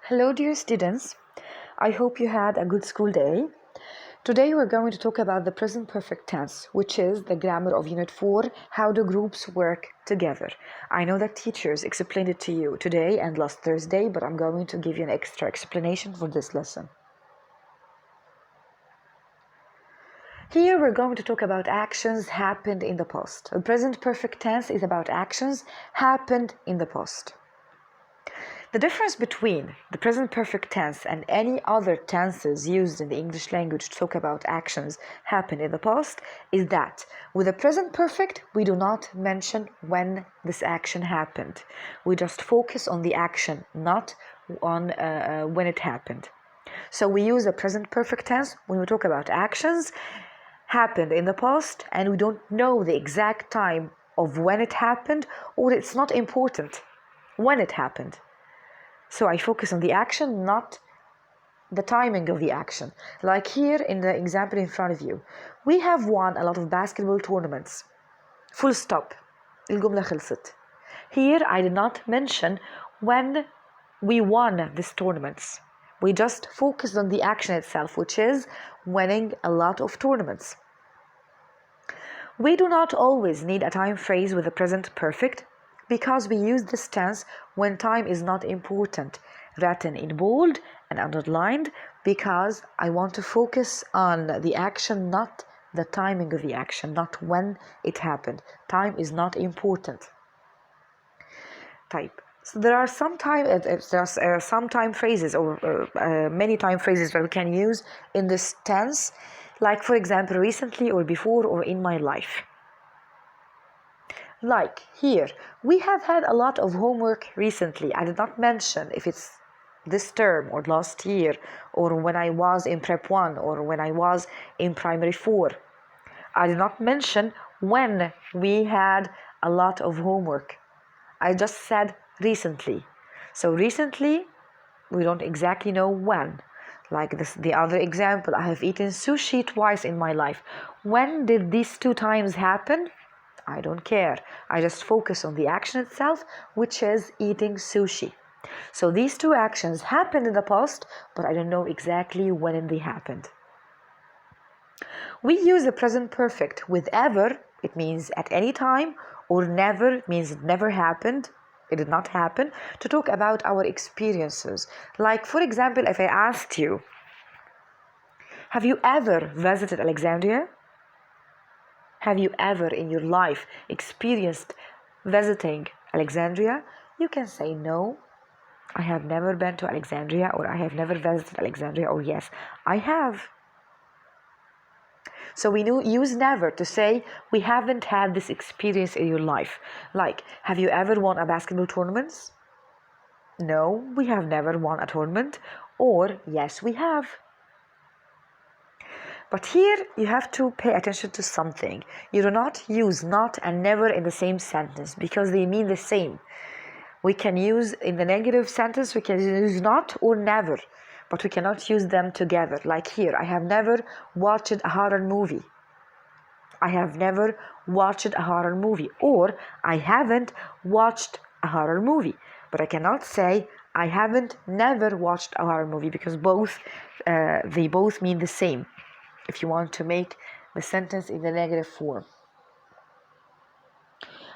Hello dear students, I hope you had a good school day. Today we're going to talk about the present perfect tense, which is the grammar of Unit 4, how do groups work together. I know that teachers explained it to you today and last Thursday, but I'm going to give you an extra explanation for this lesson. Here we're going to talk about actions happened in the past. The present perfect tense is about actions happened in the past. The difference between the present perfect tense and any other tenses used in the English language to talk about actions happened in the past is that with the present perfect, we do not mention when this action happened. We just focus on the action, not on when it happened. So we use the present perfect tense when we talk about actions happened in the past and we don't know the exact time of when it happened, or it's not important when it happened. So I focus on the action, not the timing of the action. Like here in the example in front of you, we have won a lot of basketball tournaments. Full stop. الجملة خلصت. Here I did not mention when we won these tournaments. We just focused on the action itself, which is winning a lot of tournaments. We do not always need a time phrase with the present perfect, because we use this tense when time is not important, written in bold and underlined, because I want to focus on the action, not the timing of the action, not when it happened. Time is not important. Type. So there are some time phrases or many time phrases that we can use in this tense, like for example, recently or before or in my life. Like here, we have had a lot of homework recently. I did not mention if it's this term or last year or when I was in Prep 1 or when I was in Primary 4. I did not mention when we had a lot of homework. I just said recently. So recently, we don't exactly know when. Like this, the other example, I have eaten sushi twice in my life. When did these two times happen? I don't care. I just focus on the action itself, which is eating sushi. So these two actions happened in the past, but I don't know exactly when they happened. We use the present perfect with ever, it means at any time, or never, it means it never happened, it did not happen, to talk about our experiences. Like, for example, if I asked you, have you ever visited Alexandria? Have you ever in your life experienced visiting Alexandria? You can say no, I have never been to Alexandria, or I have never visited Alexandria, or yes, I have. So we use never to say we haven't had this experience in your life. Like, have you ever won a basketball tournament? No, we have never won a tournament. Or yes, we have. But here you have to pay attention to something. You do not use not and never in the same sentence because they mean the same. We can use in the negative sentence, we can use not or never, but we cannot use them together. Like here, I have never watched a horror movie. I have never watched a horror movie. Or I haven't watched a horror movie. But I cannot say I haven't never watched a horror movie because they both mean the same if you want to make the sentence in the negative form.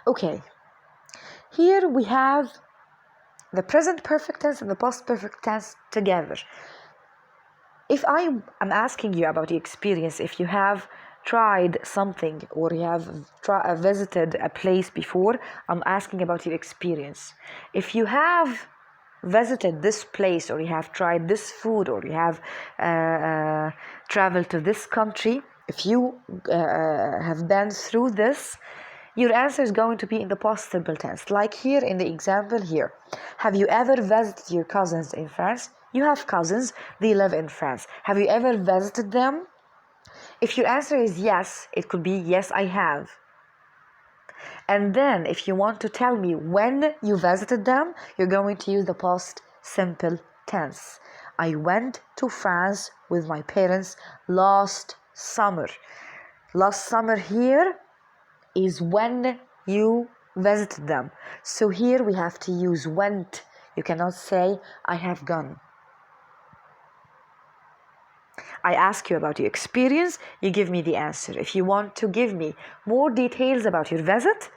Okay, here we have the present perfect tense and the past perfect tense together. If I am asking you about the experience, if you have tried something or you have visited a place before, I'm asking about your experience. If you have visited this place or you have tried this food or you have traveled to this country, if you have been through this, your answer is going to be in the past simple tense. Like here in the example here, have you ever visited your cousins in France? You have cousins, they live in France. Have you ever visited them? If your answer is yes, it could be yes, I have. And then if you want to tell me when you visited them, you're going to use the past simple tense. I went to France with my parents last summer. Last summer here is when you visited them. So here we have to use went. You cannot say I have gone. I ask you about your experience, you give me the answer. If you want to give me more details about your visit,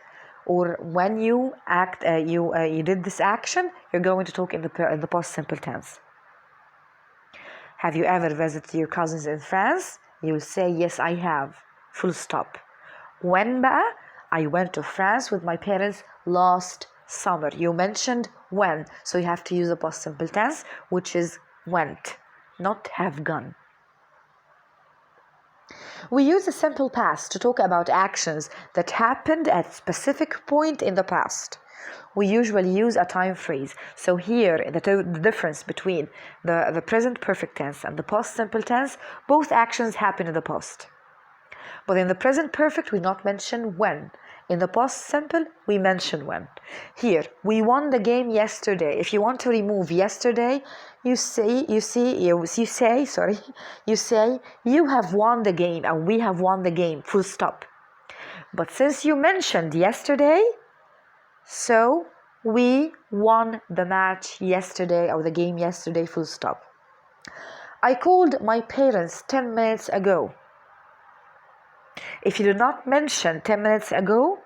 or when you you did this action, you're going to talk in the past simple tense. Have you ever visited your cousins in France? You will say yes, I have. Full stop. When بقى? I went to France with my parents last summer. You mentioned when, so you have to use the past simple tense, which is went, not have gone. We use the simple past to talk about actions that happened at a specific point in the past. We usually use a time phrase. So here, the difference between the present perfect tense and the past simple tense, both actions happen in the past. But in the present perfect, we not mention when. In the past simple, we mention when. Here, we won the game yesterday. If you want to remove yesterday, you say you have won the game, and we have won the game, full stop. But since you mentioned yesterday, so we won the match yesterday, or the game yesterday, full stop. I called my parents 10 minutes ago. If you do not mention 10 minutes ago,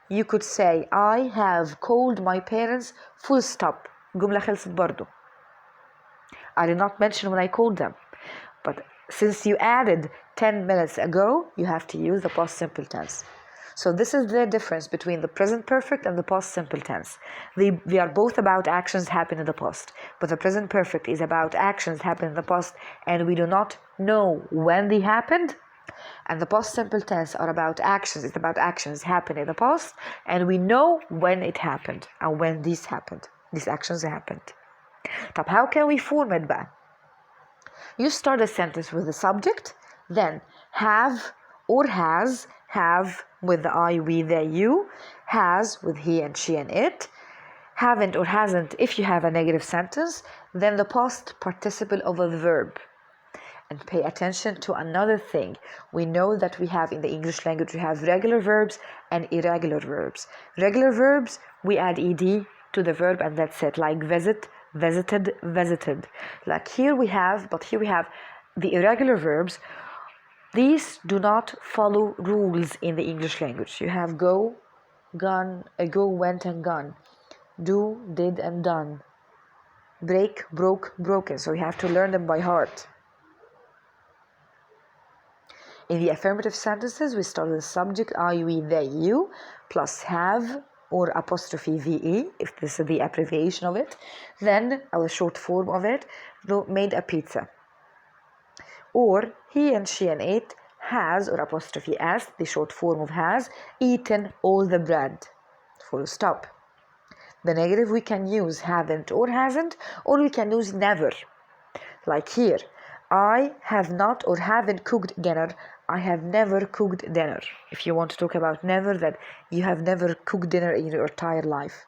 you could say I have called my parents, full stop. جملة خلصت برضو. I did not mention when I called them. But since you added 10 minutes ago, you have to use the past simple tense. So this is the difference between the present perfect and the past simple tense. They are both about actions happen in the past. But the present perfect is about actions happen in the past and we do not know when they happened. And the past simple tense are about actions. It's about actions happen in the past and we know when it happened and when these happened. These actions happened. طب how can we form it بقى? You start a sentence with the subject, then have or has, have with the I, we, they, you, has with he and she and it, haven't or hasn't if you have a negative sentence, then the past participle of a verb. And pay attention to another thing. We know that we have in the English language, we have regular verbs and irregular verbs. Regular verbs, we add ed to the verb and that's it, like visit, visited, visited. Like here we have the irregular verbs. These do not follow rules in the English language. You have go, gone, go, went and gone. Do, did and done. Break, broke, broken. So you have to learn them by heart. In the affirmative sentences, we start with the subject I, we, they, you, plus have or apostrophe ve, if this is the abbreviation of it. Then, our short form of it, made a pizza. Or he and she and it has or apostrophe s, the short form of has, eaten all the bread. Full stop. The negative we can use haven't or hasn't, or we can use never. Like here, I have not or haven't cooked dinner. I have never cooked dinner. If you want to talk about never, that you have never cooked dinner in your entire life.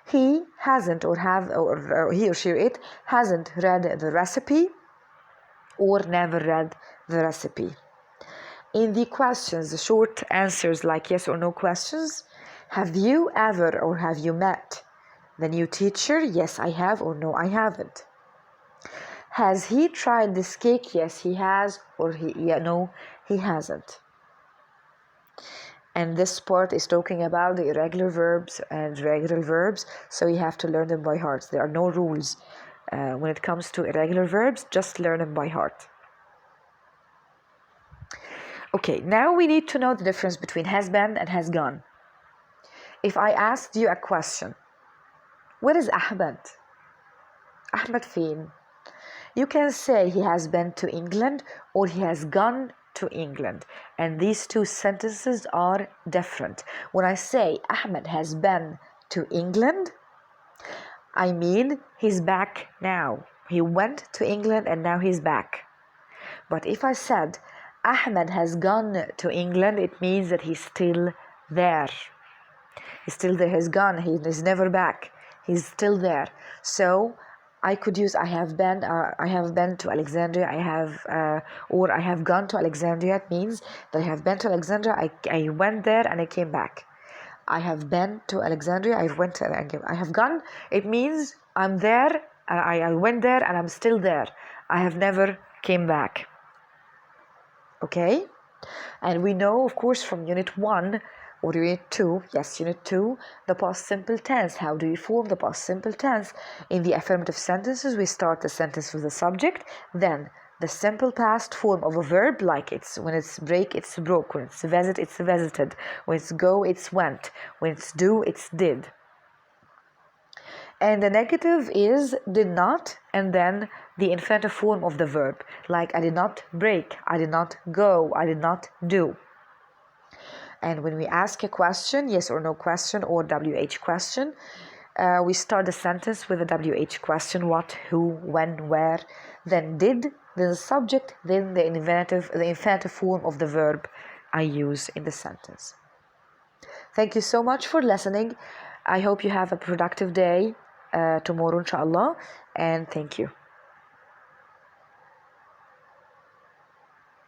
He hasn't or he or she or it hasn't read the recipe or never read the recipe. In the questions, the short answers like yes or no questions, have you ever or have you met the new teacher? Yes, I have, or no, I haven't. Has he tried this cake? Yes, he has, or no, he hasn't. And this part is talking about the irregular verbs and regular verbs, so you have to learn them by heart. There are no rules when it comes to irregular verbs, just learn them by heart. Okay, now we need to know the difference between has been and has gone. If I asked you a question, where is Ahmed? Ahmed فين? You can say he has been to England or he has gone to England. And these two sentences are different. When I say Ahmed has been to England, I mean he's back now. He went to England and now he's back. But if I said Ahmed has gone to England, it means that he's still there. He's still there, he's gone, he's never back. He's still there. So I could use I have been to Alexandria, or I have gone to Alexandria. It means that I have been to Alexandria, I went there and I came back. I have been to Alexandria. I have gone. It means I'm there. I went there and I'm still there. I have never came back. Okay? And we know, of course, from Unit 1 or Unit 2, yes, Unit 2, the past simple tense. How do we form the past simple tense? In the affirmative sentences, we start the sentence with the subject, then the simple past form of a verb, like when it's break, it's broke, when it's visit, it's visited, when it's go, it's went, when it's do, it's did. And the negative is did not, and then the infinitive form of the verb, like I did not break, I did not go, I did not do. And when we ask a question, yes or no question or WH question, we start the sentence with a WH question, what, who, when, where, then did, then the subject, then the infinitive form of the verb I use in the sentence. Thank you so much for listening. I hope you have a productive day tomorrow, inshallah, and thank you.